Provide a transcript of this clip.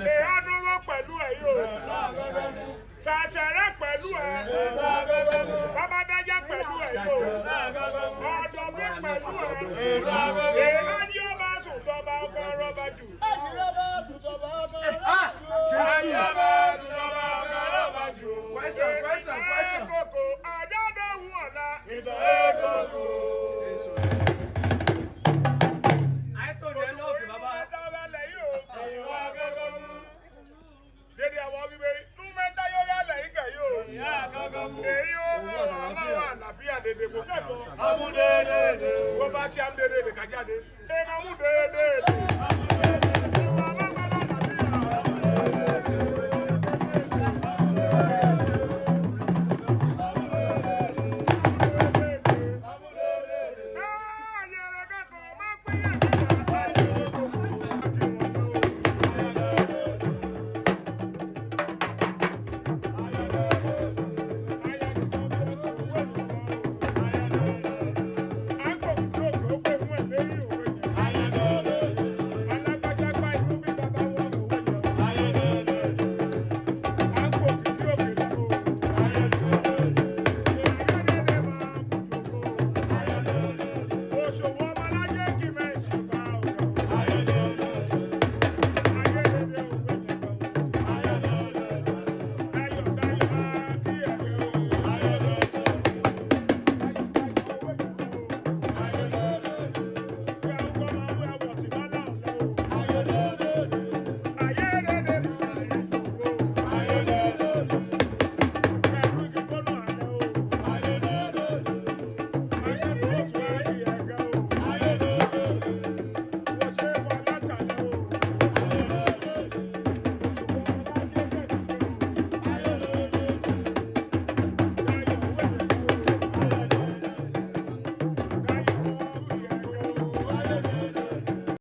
Ṣèyánúwó pẹ̀lú ẹ̀ yóò. Ṣàṣẹ̀rẹ̀ pẹ̀lú ẹ̀. Bàbádájá pẹ̀lú ẹ̀ yóò. Ọ̀dọ̀fín pẹ̀lú ẹ̀. Èèyàn ni ó bá sùn tọ́ba ọkọ rọ́bà jù. Question. Koko àjọ́dọ̀ wù ọ̀la. Dédé àwọn wíwé tún mẹ́ta yóò yálẹ̀ yìí kẹ̀ yóò. Èyí ó wà àlàáfíà dédé kò kẹ́kọ̀ọ́. Kó bá ti àmì